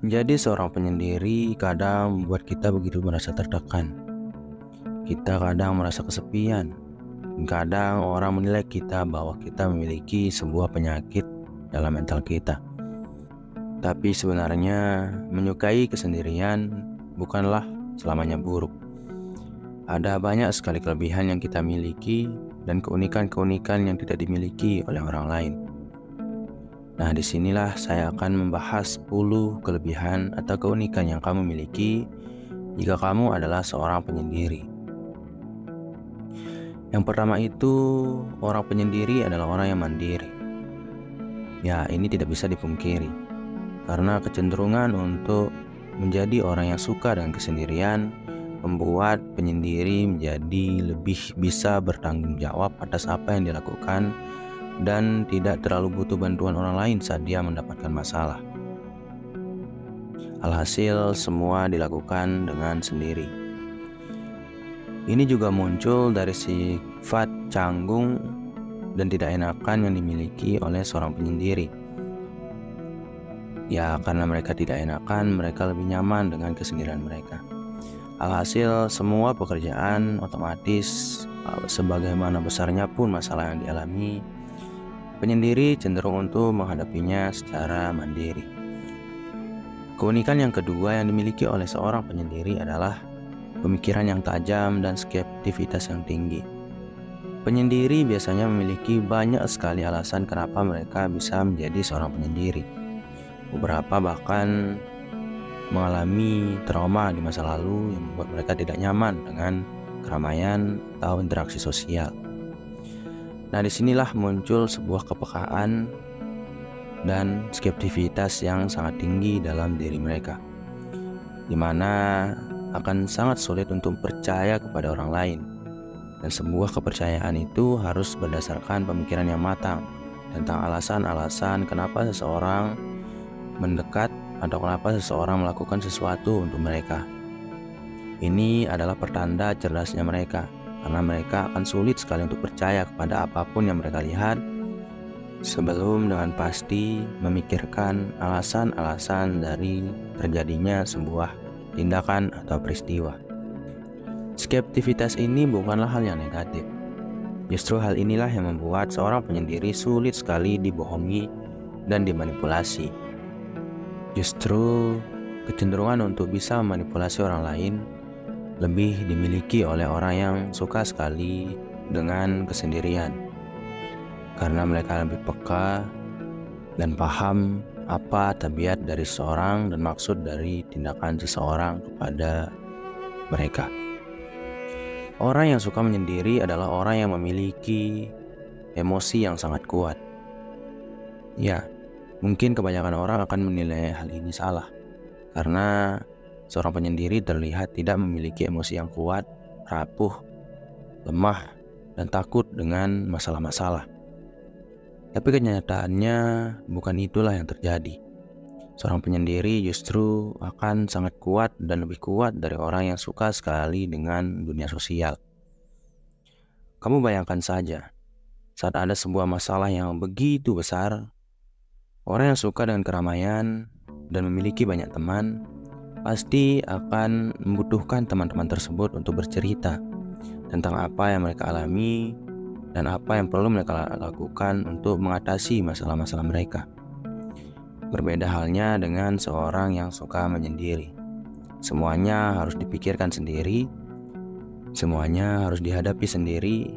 Menjadi seorang penyendiri kadang membuat kita begitu merasa tertekan. Kita kadang merasa kesepian. Kadang orang menilai kita bahwa kita memiliki sebuah penyakit dalam mental kita. Tapi sebenarnya menyukai kesendirian bukanlah selamanya buruk. Ada banyak sekali kelebihan yang kita miliki dan keunikan-keunikan yang tidak dimiliki oleh orang lain. Nah, disinilah saya akan membahas 10 kelebihan atau keunikan yang kamu miliki jika kamu adalah seorang penyendiri. Yang pertama itu, orang penyendiri adalah orang yang mandiri. Ya, ini tidak bisa dipungkiri, karena kecenderungan untuk menjadi orang yang suka dengan kesendirian membuat penyendiri menjadi lebih bisa bertanggung jawab atas apa yang dilakukan dan tidak terlalu butuh bantuan orang lain saat dia mendapatkan masalah. Alhasil semua dilakukan dengan sendiri. Ini juga muncul dari sifat canggung dan tidak enakan yang dimiliki oleh seorang penyendiri. Ya, karena mereka tidak enakan, mereka lebih nyaman dengan kesendirian mereka. Alhasil semua pekerjaan otomatis, sebagaimana besarnya pun masalah yang dialami, penyendiri cenderung untuk menghadapinya secara mandiri. Keunikan yang kedua yang dimiliki oleh seorang penyendiri adalah pemikiran yang tajam dan skeptivitas yang tinggi. Penyendiri biasanya memiliki banyak sekali alasan kenapa mereka bisa menjadi seorang penyendiri. Beberapa bahkan mengalami trauma di masa lalu yang membuat mereka tidak nyaman dengan keramaian atau interaksi sosial. Nah, disinilah muncul sebuah kepekaan dan skeptivitas yang sangat tinggi dalam diri mereka, di mana akan sangat sulit untuk percaya kepada orang lain. Dan sebuah kepercayaan itu harus berdasarkan pemikiran yang matang tentang alasan-alasan kenapa seseorang mendekat atau kenapa seseorang melakukan sesuatu untuk mereka. Ini adalah pertanda cerdasnya mereka, karena mereka akan sulit sekali untuk percaya kepada apapun yang mereka lihat sebelum dengan pasti memikirkan alasan-alasan dari terjadinya sebuah tindakan atau peristiwa. Skeptivitas ini bukanlah hal yang negatif. Justru hal inilah yang membuat seorang penyendiri sulit sekali dibohongi dan dimanipulasi. Justru kecenderungan untuk bisa memanipulasi orang lain lebih dimiliki oleh orang yang suka sekali dengan kesendirian, karena mereka lebih peka dan paham apa tabiat dari seseorang dan maksud dari tindakan seseorang kepada mereka. Orang yang suka menyendiri adalah orang yang memiliki emosi yang sangat kuat. Ya, mungkin kebanyakan orang akan menilai hal ini salah, karena seorang penyendiri terlihat tidak memiliki emosi yang kuat, rapuh, lemah, dan takut dengan masalah-masalah. Tapi kenyataannya bukan itulah yang terjadi. Seorang penyendiri justru akan sangat kuat dan lebih kuat dari orang yang suka sekali dengan dunia sosial. Kamu bayangkan saja, saat ada sebuah masalah yang begitu besar, orang yang suka dengan keramaian dan memiliki banyak teman pasti akan membutuhkan teman-teman tersebut untuk bercerita tentang apa yang mereka alami dan apa yang perlu mereka lakukan untuk mengatasi masalah-masalah mereka. Berbeda halnya dengan seorang yang suka menyendiri. Semuanya harus dipikirkan sendiri, semuanya harus dihadapi sendiri,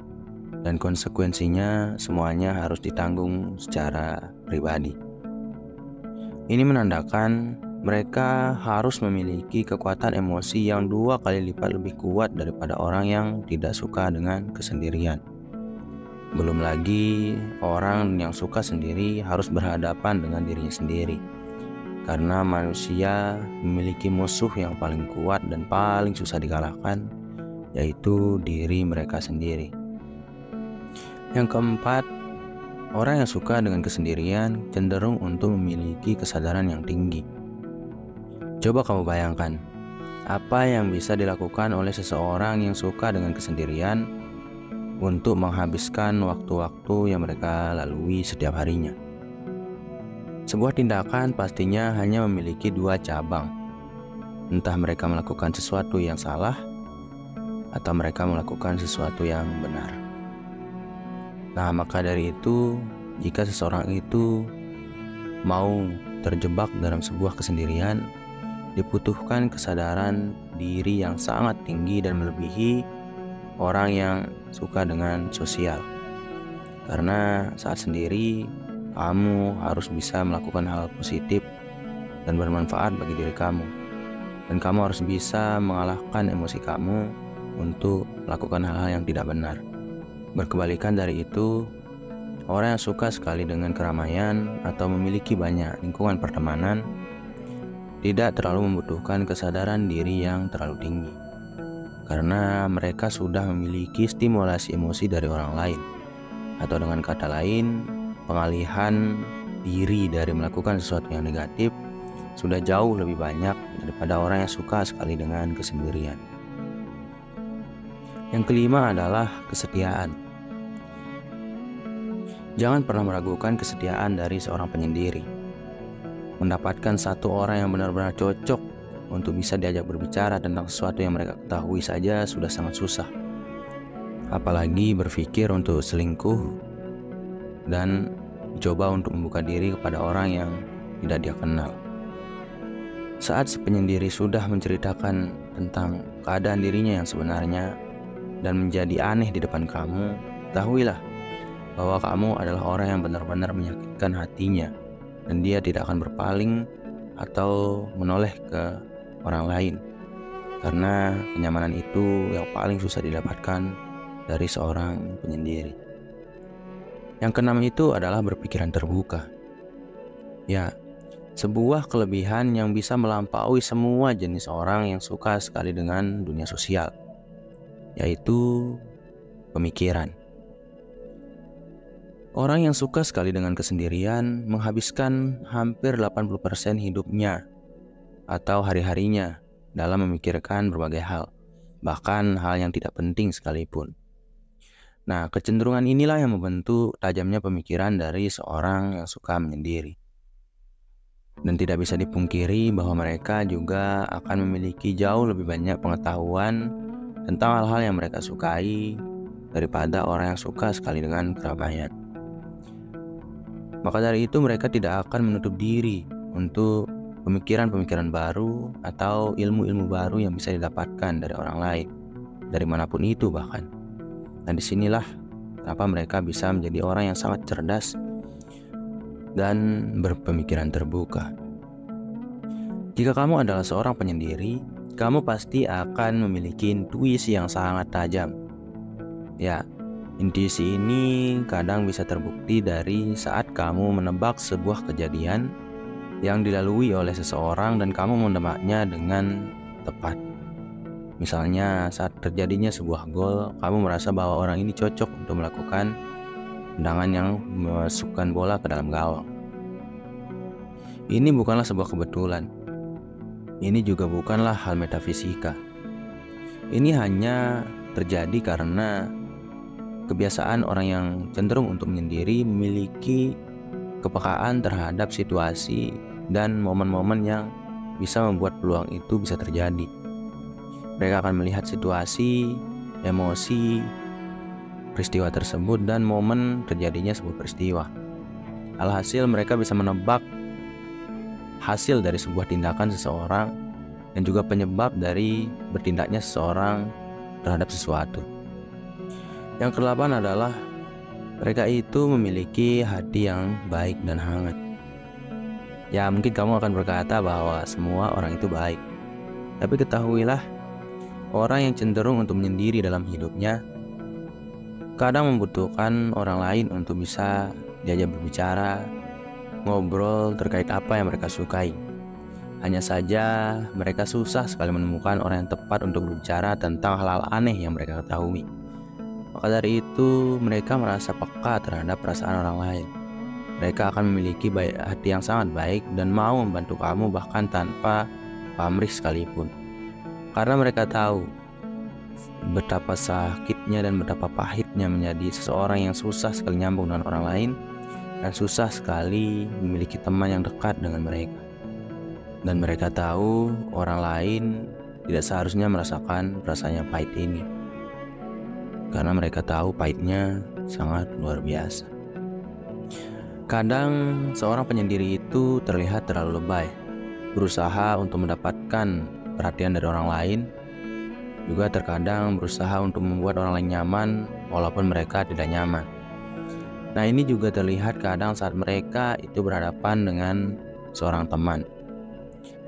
dan konsekuensinya semuanya harus ditanggung secara pribadi. Ini menandakan mereka harus memiliki kekuatan emosi yang 2 kali lipat lebih kuat daripada orang yang tidak suka dengan kesendirian. Belum lagi orang yang suka sendiri harus berhadapan dengan dirinya sendiri, karena manusia memiliki musuh yang paling kuat dan paling susah dikalahkan, yaitu diri mereka sendiri. Yang keempat, orang yang suka dengan kesendirian cenderung untuk memiliki kesadaran yang tinggi. Coba kamu bayangkan, apa yang bisa dilakukan oleh seseorang yang suka dengan kesendirian untuk menghabiskan waktu-waktu yang mereka lalui setiap harinya. Sebuah tindakan pastinya hanya memiliki dua cabang. Entah mereka melakukan sesuatu yang salah atau mereka melakukan sesuatu yang benar. Nah, maka dari itu, jika seseorang itu mau terjebak dalam sebuah kesendirian, dibutuhkan kesadaran diri yang sangat tinggi dan melebihi orang yang suka dengan sosial. Karena saat sendiri, kamu harus bisa melakukan hal positif dan bermanfaat bagi diri kamu. Dan kamu harus bisa mengalahkan emosi kamu untuk melakukan hal-hal yang tidak benar. Berkebalikan dari itu, orang yang suka sekali dengan keramaian atau memiliki banyak lingkungan pertemanan tidak terlalu membutuhkan kesadaran diri yang terlalu tinggi. Karena mereka sudah memiliki stimulasi emosi dari orang lain. Atau dengan kata lain, pengalihan diri dari melakukan sesuatu yang negatif sudah jauh lebih banyak daripada orang yang suka sekali dengan kesendirian. Yang kelima adalah kesetiaan. Jangan pernah meragukan kesetiaan dari seorang penyendiri. Mendapatkan satu orang yang benar-benar cocok untuk bisa diajak berbicara tentang sesuatu yang mereka ketahui saja sudah sangat susah. Apalagi berpikir untuk selingkuh dan coba untuk membuka diri kepada orang yang tidak dia kenal. Saat si penyendiri sudah menceritakan tentang keadaan dirinya yang sebenarnya dan menjadi aneh di depan kamu, ketahuilah bahwa kamu adalah orang yang benar-benar menyakitkan hatinya dan dia tidak akan berpaling atau menoleh ke orang lain. Karena kenyamanan itu yang paling susah didapatkan dari seorang penyendiri. Yang keenam itu adalah berpikiran terbuka. Ya, sebuah kelebihan yang bisa melampaui semua jenis orang yang suka sekali dengan dunia sosial, yaitu pemikiran. Orang yang suka sekali dengan kesendirian menghabiskan hampir 80% hidupnya atau hari-harinya dalam memikirkan berbagai hal, bahkan hal yang tidak penting sekalipun. Nah, kecenderungan inilah yang membentuk tajamnya pemikiran dari seorang yang suka menyendiri. Dan tidak bisa dipungkiri bahwa mereka juga akan memiliki jauh lebih banyak pengetahuan tentang hal-hal yang mereka sukai daripada orang yang suka sekali dengan keramaian. Maka dari itu mereka tidak akan menutup diri untuk pemikiran-pemikiran baru atau ilmu-ilmu baru yang bisa didapatkan dari orang lain, dari manapun itu bahkan. Dan disinilah kenapa mereka bisa menjadi orang yang sangat cerdas dan berpemikiran terbuka. Jika kamu adalah seorang penyendiri, kamu pasti akan memiliki intuisi yang sangat tajam. Ya, intuisi ini kadang bisa terbukti dari saat kamu menebak sebuah kejadian yang dilalui oleh seseorang dan kamu menebaknya dengan tepat. Misalnya saat terjadinya sebuah gol, kamu merasa bahwa orang ini cocok untuk melakukan tendangan yang memasukkan bola ke dalam gawang. Ini bukanlah sebuah kebetulan. Ini juga bukanlah hal metafisika. Ini hanya terjadi karena kebiasaan orang yang cenderung untuk menyendiri memiliki kepekaan terhadap situasi dan momen-momen yang bisa membuat peluang itu bisa terjadi. Mereka akan melihat situasi, emosi, peristiwa tersebut dan momen terjadinya sebuah peristiwa. Alhasil mereka bisa menebak hasil dari sebuah tindakan seseorang dan juga penyebab dari bertindaknya seseorang terhadap sesuatu. Yang kedelapan adalah mereka itu memiliki hati yang baik dan hangat. Ya, mungkin kamu akan berkata bahwa semua orang itu baik. Tapi ketahuilah, orang yang cenderung untuk menyendiri dalam hidupnya kadang membutuhkan orang lain untuk bisa diajak berbicara, ngobrol terkait apa yang mereka sukai. Hanya saja mereka susah sekali menemukan orang yang tepat untuk berbicara tentang hal-hal aneh yang mereka ketahui. Maka dari itu mereka merasa peka terhadap perasaan orang lain. Mereka akan memiliki hati yang sangat baik dan mau membantu kamu bahkan tanpa pamrih sekalipun. Karena mereka tahu betapa sakitnya dan betapa pahitnya menjadi seseorang yang susah sekali nyambung dengan orang lain dan susah sekali memiliki teman yang dekat dengan mereka. Dan mereka tahu orang lain tidak seharusnya merasakan rasanya pahit ini, karena mereka tahu pahitnya sangat luar biasa. Kadang seorang penyendiri itu terlihat terlalu lebay, berusaha untuk mendapatkan perhatian dari orang lain, juga terkadang berusaha untuk membuat orang lain nyaman walaupun mereka tidak nyaman. Nah, ini juga terlihat kadang saat mereka itu berhadapan dengan seorang teman.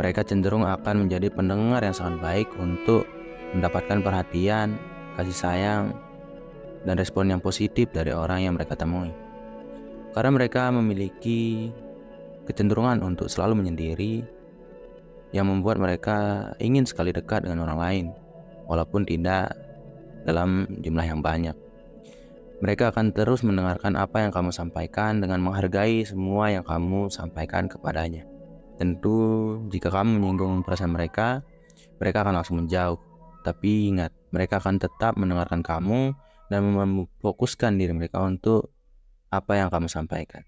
Mereka cenderung akan menjadi pendengar yang sangat baik untuk mendapatkan perhatian, kasih sayang, dan respon yang positif dari orang yang mereka temui. Karena mereka memiliki kecenderungan untuk selalu menyendiri, yang membuat mereka ingin sekali dekat dengan orang lain, walaupun tidak dalam jumlah yang banyak. Mereka akan terus mendengarkan apa yang kamu sampaikan dengan menghargai semua yang kamu sampaikan kepadanya. Tentu jika kamu menyinggung perasaan mereka akan langsung menjauh. Tapi ingat, mereka akan tetap mendengarkan kamu dan memfokuskan diri mereka untuk apa yang kamu sampaikan.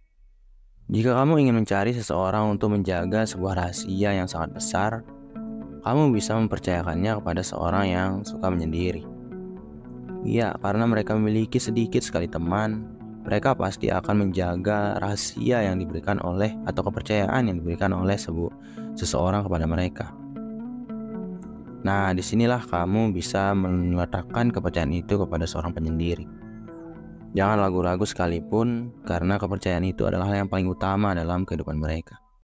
Jika kamu ingin mencari seseorang untuk menjaga sebuah rahasia yang sangat besar, kamu bisa mempercayakannya kepada seorang yang suka menyendiri. Iya, karena mereka memiliki sedikit sekali teman, mereka pasti akan menjaga rahasia yang diberikan oleh atau kepercayaan yang diberikan oleh seseorang kepada mereka. Nah, disinilah kamu bisa meletakkan kepercayaan itu kepada seorang penyendiri. Jangan ragu-ragu sekalipun, karena kepercayaan itu adalah hal yang paling utama dalam kehidupan mereka.